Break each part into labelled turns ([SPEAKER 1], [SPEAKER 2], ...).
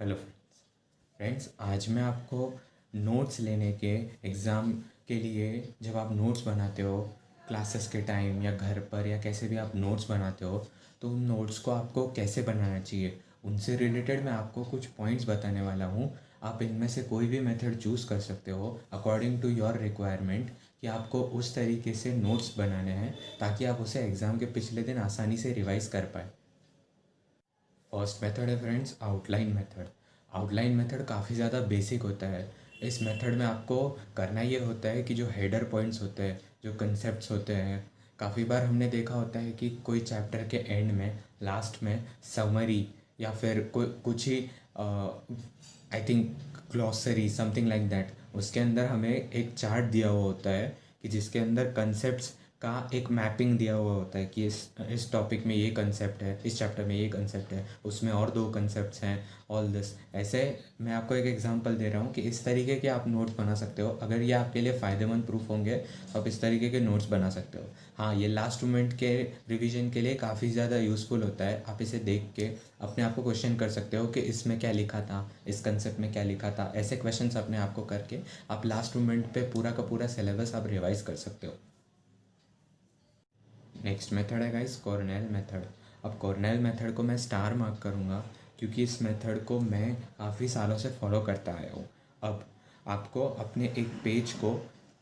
[SPEAKER 1] Hello friends, आज मैं आपको नोट्स लेने के एग्ज़ाम के लिए जब आप नोट्स बनाते हो क्लासेस के टाइम या घर पर या कैसे भी आप नोट्स बनाते हो तो उन नोट्स को आपको कैसे बनाना चाहिए उनसे रिलेटेड मैं आपको कुछ पॉइंट्स बताने वाला हूँ। आप इनमें से कोई भी मेथड चूज़ कर सकते हो अकॉर्डिंग टू योर रिक्वायरमेंट कि आपको उस तरीके से नोट्स बनाने हैं ताकि आप उसे एग्ज़ाम के पिछले दिन आसानी से रिवाइज़ कर पाए। फर्स्ट मेथड है friends outline method. Outline method काफ़ी ज़्यादा बेसिक होता है। इस मेथड में आपको करना ये होता है कि जो हेडर पॉइंट्स होते हैं, जो कंसेप्ट्स होते हैं, काफ़ी बार हमने देखा होता है कि कोई चैप्टर के एंड में लास्ट में समरी या फिर कोई कुछ ही I think glossary something like that उसके अंदर हमें एक चार्ट दिया हुआ होता है कि जिसके अंदर कंसेप्ट्स का एक मैपिंग दिया हुआ होता है कि इस टॉपिक में ये कंसेप्ट है, इस चैप्टर में ये कंसेप्ट है, उसमें और दो कंसेप्ट्स हैं, ऑल दिस। ऐसे मैं आपको एक एग्जांपल दे रहा हूँ कि इस तरीके के आप नोट्स बना सकते हो। अगर ये आपके लिए फ़ायदेमंद प्रूफ होंगे तो आप इस तरीके के नोट्स बना सकते हो। हाँ, ये लास्ट मोमेंट के रिवीजन के लिए काफ़ी ज़्यादा यूज़फुल होता है। आप इसे देख के अपने आप को क्वेश्चन कर सकते हो कि इसमें क्या लिखा था, इस कंसेप्ट में क्या लिखा था। ऐसे क्वेश्चंस अपने आप को करके आप लास्ट मोमेंट पे पूरा का पूरा सिलेबस आप रिवाइज कर सकते हो। नेक्स्ट मेथड है गाइस कॉर्नेल मेथड। अब कॉर्नेल मेथड को मैं स्टार मार्क करूँगा क्योंकि इस मेथड को मैं काफ़ी सालों से फॉलो करता आया हूँ। अब आपको अपने एक पेज को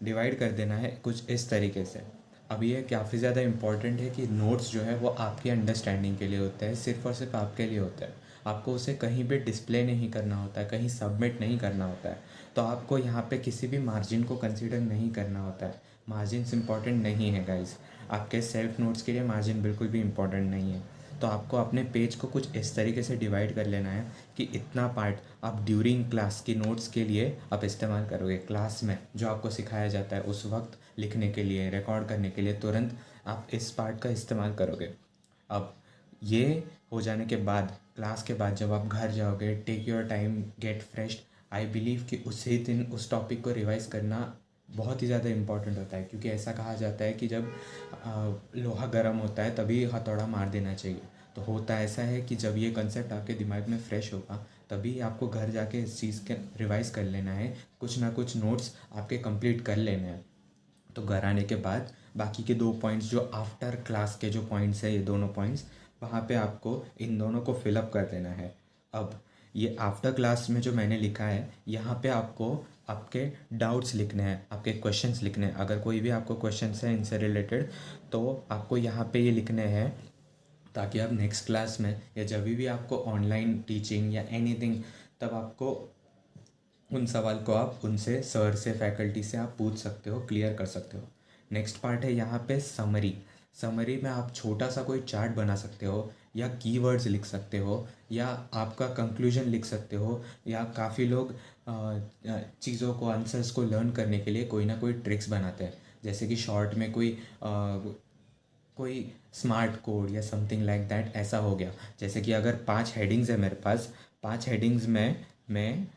[SPEAKER 1] डिवाइड कर देना है कुछ इस तरीके से। अब ये काफ़ी ज़्यादा इम्पॉर्टेंट है कि नोट्स जो है वो आपकी अंडरस्टैंडिंग के लिए होता है, सिर्फ और सिर्फ आपके लिए होता है। आपको उसे कहीं भी डिस्प्ले नहीं करना होता है, कहीं सबमिट नहीं करना होता है। तो आपको यहाँ पे किसी भी मार्जिन को कंसीडर नहीं करना होता है। मार्जिन्स इंपॉर्टेंट नहीं है गाइस। आपके सेल्फ नोट्स के लिए मार्जिन बिल्कुल भी इम्पॉर्टेंट नहीं है। तो आपको अपने पेज को कुछ इस तरीके से डिवाइड कर लेना है कि इतना पार्ट आप ड्यूरिंग क्लास की नोट्स के लिए आप इस्तेमाल करोगे। क्लास में जो आपको सिखाया जाता है उस वक्त लिखने के लिए, रिकॉर्ड करने के लिए तुरंत आप इस पार्ट का इस्तेमाल करोगे। अब ये हो जाने के बाद क्लास के बाद जब आप घर जाओगे, take your time, get fresh. I believe कि उसी दिन उस टॉपिक को रिवाइज करना बहुत ही ज़्यादा इम्पॉर्टेंट होता है क्योंकि ऐसा कहा जाता है कि जब लोहा गर्म होता है तभी हथौड़ा मार देना चाहिए। तो होता ऐसा है कि जब ये कंसेप्ट आपके दिमाग में फ्रेश होगा तभी आपको घर जाके इस चीज़ के रिवाइज कर लेना है, कुछ ना कुछ नोट्स आपके कंप्लीट कर लेने हैं। तो घर आने के बाद बाकी के दो पॉइंट्स जो आफ्टर क्लास के जो पॉइंट्स है, ये दोनों पॉइंट्स वहाँ पे आपको इन दोनों को फिलअप कर देना है। अब ये आफ्टर क्लास में जो मैंने लिखा है यहाँ पे आपको आपके डाउट्स लिखने हैं, आपके क्वेश्चंस लिखने हैं। अगर कोई भी आपको क्वेश्चंस है इनसे रिलेटेड तो आपको यहाँ पे ये लिखने हैं ताकि आप नेक्स्ट क्लास में या जब भी आपको ऑनलाइन टीचिंग या एनीथिंग तब आपको उन सवाल को आप उनसे, सर से, फैकल्टी से आप पूछ सकते हो, क्लियर कर सकते हो। नेक्स्ट पार्ट है यहाँ पे समरी। समरी में आप छोटा सा कोई चार्ट बना सकते हो या कीवर्ड्स लिख सकते हो या आपका कंक्लूजन लिख सकते हो। या काफ़ी लोग चीज़ों को, आंसर्स को लर्न करने के लिए कोई ना कोई ट्रिक्स बनाते हैं। जैसे कि शॉर्ट में कोई स्मार्ट कोड या समथिंग लाइक दैट ऐसा हो गया। जैसे कि अगर 5 हेडिंग्स है मेरे पास, 5 हेडिंग्स में मैं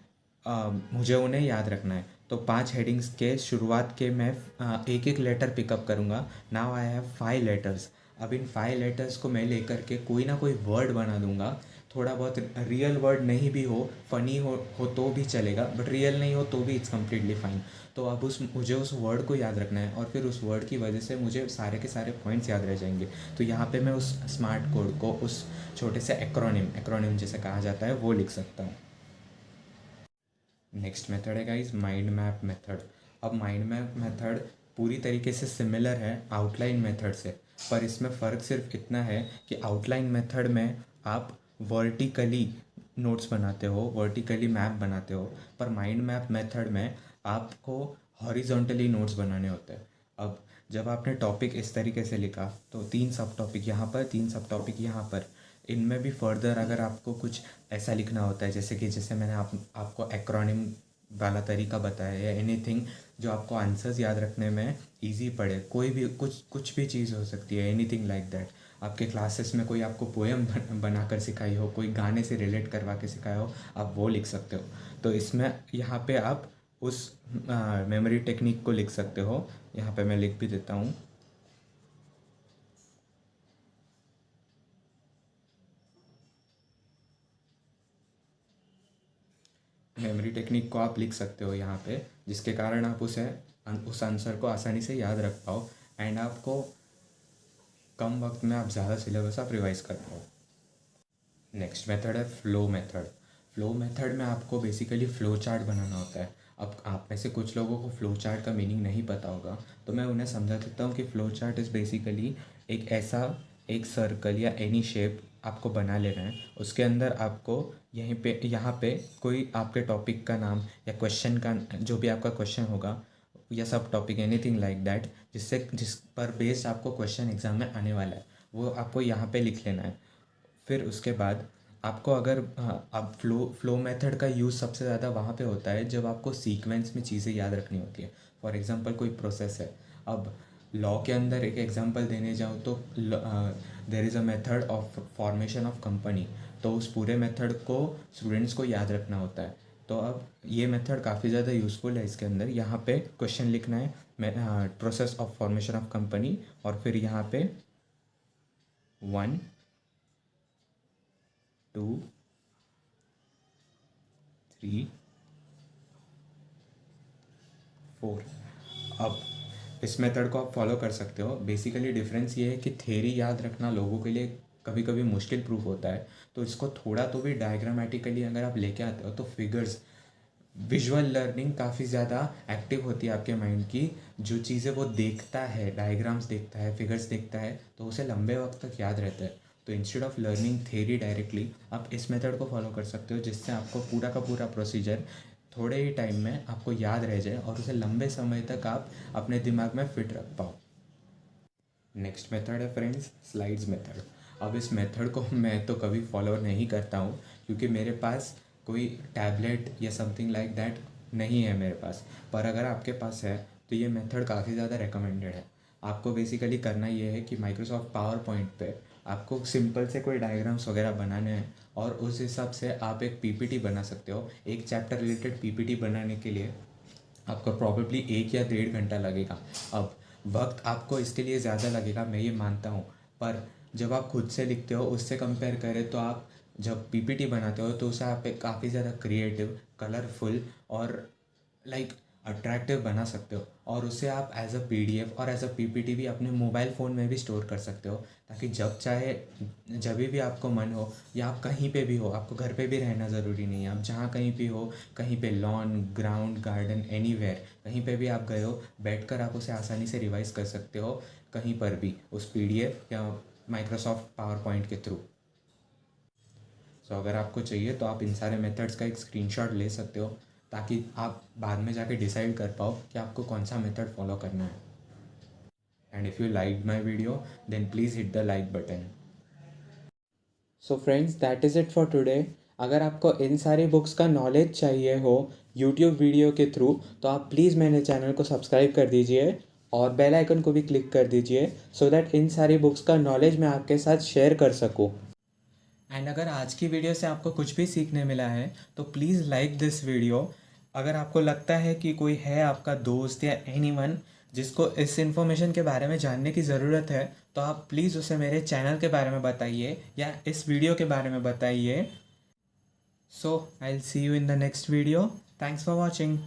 [SPEAKER 1] मुझे उन्हें याद रखना है। तो 5 हेडिंग्स के शुरुआत के मैं एक एक लेटर पिकअप करूँगा। Now I have 5 letters. अब इन 5 लेटर्स को मैं लेकर के कोई ना कोई वर्ड बना दूंगा। थोड़ा बहुत रियल वर्ड नहीं भी हो, फ़नी हो तो भी चलेगा, बट रियल नहीं हो तो भी इट्स कम्प्लीटली फाइन। तो अब मुझे उस वर्ड को याद रखना है और फिर उस वर्ड की वजह से मुझे सारे के सारे पॉइंट्स याद रह जाएंगे। तो यहाँ पे मैं उस स्मार्ट कोड को, उस छोटे से एक्रोनिम जिसे कहा जाता है, वो लिख सकता हूँ। नेक्स्ट मेथड है गाइस माइंड मैप मेथड। अब माइंड मैप मेथड पूरी तरीके से सिमिलर है आउटलाइन मेथड से, पर इसमें फ़र्क सिर्फ इतना है कि आउटलाइन मेथड में आप वर्टिकली नोट्स बनाते हो, वर्टिकली मैप बनाते हो, पर माइंड मैप मेथड में आपको हॉरिजॉन्टली नोट्स बनाने होते हैं। अब जब आपने टॉपिक इस तरीके से लिखा तो 3 सब टॉपिक यहाँ पर, 3 सब टॉपिक यहाँ पर। इनमें भी फर्दर अगर आपको कुछ ऐसा लिखना होता है जैसे मैंने आपको एक्रोनिम वाला तरीका बताया या एनीथिंग जो आपको आंसर्स याद रखने में इजी पड़े, कोई भी कुछ भी चीज़ हो सकती है, एनीथिंग लाइक दैट। आपके क्लासेस में कोई आपको पोएम बनाकर सिखाई हो, कोई गाने से रिलेट करवा के सिखाया हो, आप वो लिख सकते हो। तो इसमें यहाँ पे आप उस मेमोरी टेक्निक को लिख सकते हो। यहाँ पे मैं लिख भी देता हूँ। मेमोरी टेक्निक को आप लिख सकते हो यहाँ पे, जिसके कारण आप उस आंसर को आसानी से याद रख पाओ एंड आपको कम वक्त में आप ज़्यादा सिलेबस आप रिवाइज कर पाओ। नेक्स्ट मेथड है फ्लो मेथड। फ्लो मेथड में आपको बेसिकली फ्लो चार्ट बनाना होता है। अब आप में से कुछ लोगों को फ्लो चार्ट का मीनिंग नहीं पता होगा, तो मैं उन्हें समझा देता हूँ कि फ्लो चार्ट इज़ बेसिकली एक सर्कल या एनी शेप आपको बना लेना है। उसके अंदर आपको यहाँ पे कोई आपके टॉपिक का नाम या क्वेश्चन का, जो भी आपका क्वेश्चन होगा या सब टॉपिक एनीथिंग लाइक दैट, जिस पर बेस्ड आपको क्वेश्चन एग्ज़ाम में आने वाला है, वो आपको यहाँ पे लिख लेना है। फिर उसके बाद आपको अगर अब फ्लो मेथड का यूज़ सबसे ज़्यादा वहाँ पे होता है जब आपको सीक्वेंस में चीज़ें याद रखनी होती है। फॉर एग्जांपल कोई प्रोसेस है, अब लॉ के अंदर एक एग्जांपल देने जाऊँ तो there is a method of formation of company, तो उस पूरे मेथड को स्टूडेंट्स को याद रखना होता है। तो अब ये मेथड काफ़ी ज़्यादा यूज़फुल है। इसके अंदर यहाँ पे क्वेश्चन लिखना है, process of formation of company, और फिर यहाँ पे 1 2 3 4। अब इस मेथड को आप फॉलो कर सकते हो। बेसिकली डिफरेंस ये है कि थ्योरी याद रखना लोगों के लिए कभी कभी मुश्किल प्रूफ होता है, तो इसको थोड़ा तो भी डायग्रामेटिकली अगर आप लेके आते हो तो फिगर्स, विजुअल लर्निंग काफ़ी ज़्यादा एक्टिव होती है आपके माइंड की। जो चीज़ें वो देखता है, डायग्राम्स देखता है, फिगर्स देखता है, तो उसे लंबे वक्त तक याद रहता है। तो instead of learning theory directly, आप इस मेथड को फॉलो कर सकते हो, जिससे आपको पूरा का पूरा प्रोसीजर थोड़े ही टाइम में आपको याद रह जाए और उसे लंबे समय तक आप अपने दिमाग में फिट रख पाओ। नेक्स्ट मेथड है फ्रेंड्स स्लाइड्स मेथड। अब इस मेथड को मैं तो कभी फॉलो नहीं करता हूँ, क्योंकि मेरे पास कोई टैबलेट या समथिंग लाइक दैट नहीं है मेरे पास। पर अगर आपके पास है तो ये मेथड काफ़ी ज़्यादा रिकमेंडेड है। आपको बेसिकली करना ये है कि माइक्रोसॉफ्ट पावर पॉइंट पे आपको सिंपल से कोई डायग्राम्स वगैरह बनाने हैं, और उस हिसाब से आप एक पीपीटी बना सकते हो। एक चैप्टर रिलेटेड पीपीटी बनाने के लिए आपको प्रॉबेबली 1 या 1.5 घंटा लगेगा। अब वक्त आपको इसके लिए ज़्यादा लगेगा, मैं ये मानता हूँ, पर जब आप खुद से लिखते हो उससे कंपेयर करें तो आप जब पीपीटी बनाते हो तो उसे आप एक काफ़ी ज़्यादा क्रिएटिव, कलरफुल और लाइक अट्रैक्टिव बना सकते हो, और उसे आप एज अ पीडीएफ और एज अ पीपीटी भी अपने मोबाइल फ़ोन में भी स्टोर कर सकते हो, ताकि जब चाहे जब भी आपको मन हो, या आप कहीं पे भी हो, आपको घर पे भी रहना ज़रूरी नहीं है, आप जहाँ कहीं भी हो, कहीं पे लॉन, ग्राउंड, गार्डन, एनीवेयर, कहीं पे भी आप गए हो, बैठकर आप उसे आसानी से रिवाइज कर सकते हो कहीं पर भी, उस पीडीएफ या माइक्रोसॉफ्ट पावर पॉइंट के थ्रू। सो अगर आपको चाहिए तो आप इन सारे मेथड्स का एक स्क्रीनशॉट ले सकते हो, ताकि आप बाद में जाके डिसाइड कर पाओ कि आपको कौन सा मेथड फॉलो करना है। And if you like my video then please hit the like button. So friends that is it for today. अगर आपको इन सारी बुक्स का नॉलेज चाहिए हो यूट्यूब वीडियो के थ्रू, तो आप प्लीज़ मेरे चैनल को सब्सक्राइब कर दीजिए और बेल आइकन को भी क्लिक कर दीजिए, सो दैट इन सारी बुक्स का नॉलेज मैं आपके साथ शेयर कर सकूँ। एंड अगर आज की वीडियो से आपको कुछ भी सीखने मिला है तो प्लीज़ लाइक दिस वीडियो। अगर आपको लगता है कि कोई है आपका दोस्त या एनीवन जिसको इस इन्फॉर्मेशन के बारे में जानने की ज़रूरत है, तो आप प्लीज़ उसे मेरे चैनल के बारे में बताइए या इस वीडियो के बारे में बताइए। So I will see you in the next video. Thanks for watching.